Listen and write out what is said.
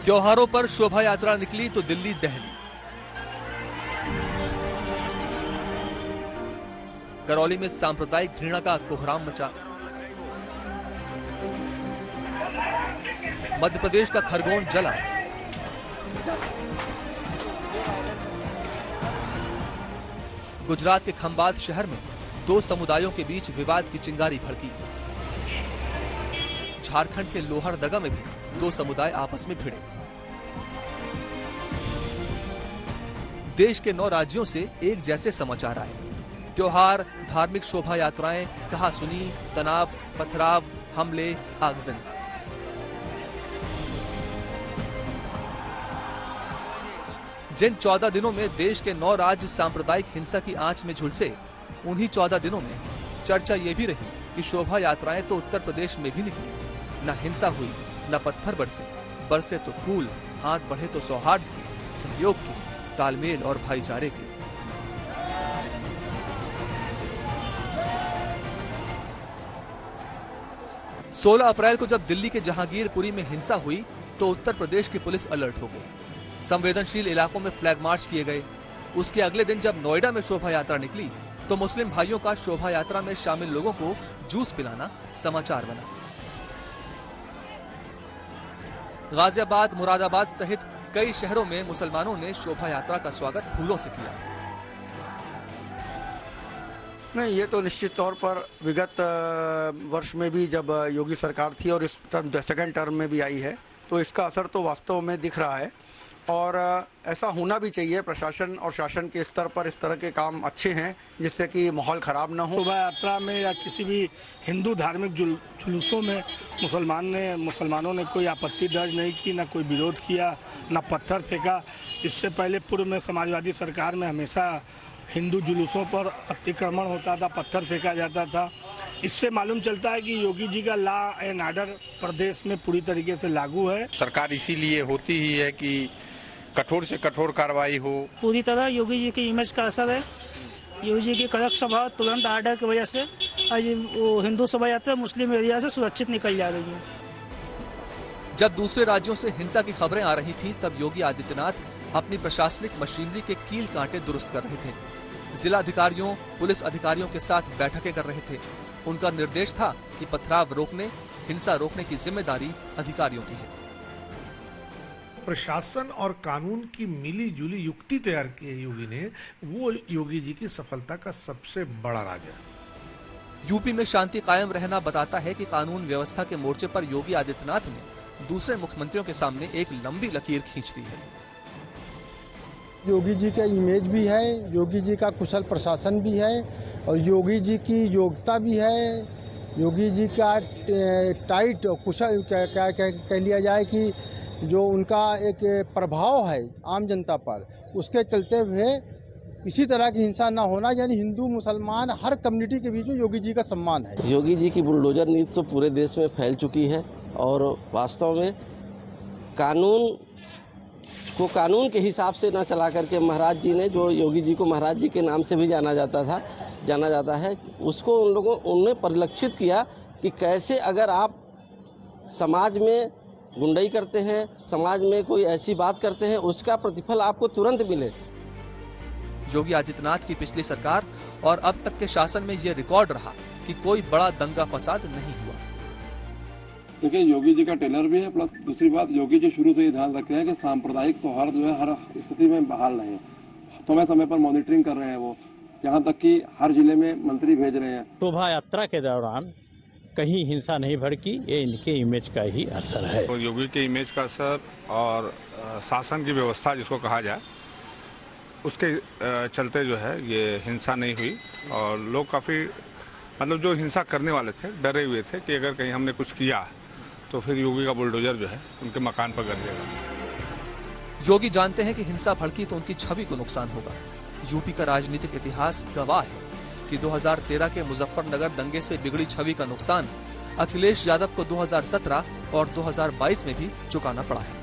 त्योहारों पर शोभा यात्रा निकली तो दिल्ली दहली। करौली में सांप्रदायिक घृणा का कोहराम मचा। मध्य प्रदेश का खरगोन जला। गुजरात के खंबात शहर में दो समुदायों के बीच विवाद की चिंगारी भड़की। झारखंड के लोहरदगा में भी दो समुदाय आपस में भिड़े। देश के 9 राज्यों से एक जैसे समाचार आए। त्योहार, धार्मिक शोभा यात्राएं, कहा सुनी, तनाव, पथराव, हमले, आगजनी। जिन 14 दिनों में देश के 9 राज्य सांप्रदायिक हिंसा की आंच में झुलसे, उन्हीं 14 दिनों में चर्चा ये भी रही कि शोभा यात्राएं तो उत्तर प्रदेश में भी निकली। न हिंसा हुई, न पत्थर बरसे तो फूल, हाथ बढ़े तो सौहार्द की, सहयोग की, तालमेल और भाईचारे की। सोलह अप्रैल को जब दिल्ली के जहांगीरपुरी में हिंसा हुई तो उत्तर प्रदेश की पुलिस अलर्ट हो गई। संवेदनशील इलाकों में फ्लैग मार्च किए गए। उसके अगले दिन जब नोएडा में शोभा यात्रा निकली तो मुस्लिम भाइयों का शोभा यात्रा में शामिल लोगों को जूस पिलाना समाचार बना। गाजियाबाद, मुरादाबाद सहित कई शहरों में मुसलमानों ने शोभा यात्रा का स्वागत फूलों से किया। नहीं, ये तो निश्चित तौर पर विगत वर्ष में भी जब योगी सरकार थी और इस सेकंड टर्म में भी आई है, तो इसका असर तो वास्तव में दिख रहा है और ऐसा होना भी चाहिए। प्रशासन और शासन के स्तर पर इस तरह के काम अच्छे हैं जिससे कि माहौल खराब न हो। शोभा यात्रा में या किसी भी हिंदू धार्मिक जुलूसों में मुसलमानों ने कोई आपत्ति दर्ज नहीं की, न कोई विरोध किया, न पत्थर फेंका। इससे पहले पूर्व में समाजवादी सरकार में हमेशा हिंदू जुलूसों पर अतिक्रमण होता था, पत्थर फेंका जाता था। इससे मालूम चलता है कि योगी जी का लॉ एंड ऑर्डर प्रदेश में पूरी तरीके से लागू है। सरकार इसीलिए होती ही है कि कठोर से कठोर कार्रवाई हो। पूरी तरह योगी जी की इमेज का असर है। योगी जी की कड़क स्वभाव, तुरंत ऑर्डर की वजह से आज वो हिंदू शोभा यात्रा मुस्लिम एरिया से सुरक्षित निकल जा रही है। जब दूसरे राज्यों से हिंसा की खबरें आ रही थी तब योगी आदित्यनाथ अपनी प्रशासनिक मशीनरी के कील कांटे दुरुस्त कर रहे थे। जिला अधिकारियों, पुलिस अधिकारियों के साथ बैठकें कर रहे थे। उनका निर्देश था कि पथराव रोकने, हिंसा रोकने की जिम्मेदारी अधिकारियों की है। प्रशासन और कानून की मिली जुली युक्ति तैयार की है योगी ने, वो योगी जी की सफलता का सबसे बड़ा राज है। यूपी में शांति कायम रहना बताता है कि कानून व्यवस्था के मोर्चे पर योगी आदित्यनाथ ने दूसरे मुख्यमंत्रियों के सामने एक लंबी लकीर खींच दी है। योगी जी का इमेज भी है, योगी जी का कुशल प्रशासन भी है और योगी जी की योग्यता भी है। योगी जी का टाइट और कुशल कह लिया जाए कि जो उनका एक प्रभाव है आम जनता पर, उसके चलते हुए किसी तरह की हिंसा न होना, यानी हिंदू मुसलमान हर कम्युनिटी के बीच में योगी जी का सम्मान है। योगी जी की बुलडोजर नीति तो पूरे देश में फैल चुकी है और वास्तव में कानून के हिसाब से न चला करके महाराज जी ने, जो योगी जी को महाराज जी के नाम से भी जाना जाता है, उसको उन्होंने परिलक्षित किया कि कैसे अगर आप समाज में गुंडाई करते हैं, समाज में कोई ऐसी बात करते हैं, उसका प्रतिफल आपको तुरंत मिले। योगी आदित्यनाथ की पिछली सरकार और अब तक के शासन में ये रिकॉर्ड रहा कि कोई बड़ा दंगा फसाद नहीं हुआ। देखिए, योगी जी का टेलर भी है, प्लस दूसरी बात योगी जी शुरू से ये ध्यान रख रहे हैं कि सांप्रदायिक सौहार्द जो है हर स्थिति में बहाल नहीं है। समय समय पर मॉनिटरिंग कर रहे हैं वो, यहाँ तक कि हर जिले में मंत्री भेज रहे हैं। शोभा यात्रा के दौरान कहीं हिंसा नहीं भड़की, ये इनके इमेज का ही असर है। तो योगी के इमेज का असर और शासन की व्यवस्था जिसको कहा जाए, उसके चलते जो है ये हिंसा नहीं हुई और लोग काफ़ी जो हिंसा करने वाले थे डरे हुए थे कि अगर कहीं हमने कुछ किया तो फिर योगी का बुलडोजर जो है उनके मकान पर गिर जाएगा। योगी जानते हैं कि हिंसा भड़की तो उनकी छवि को नुकसान होगा। यूपी का राजनीतिक इतिहास गवाह है कि 2013 के मुजफ्फरनगर दंगे से बिगड़ी छवि का नुकसान अखिलेश यादव को 2017 और 2022 में भी चुकाना पड़ा है।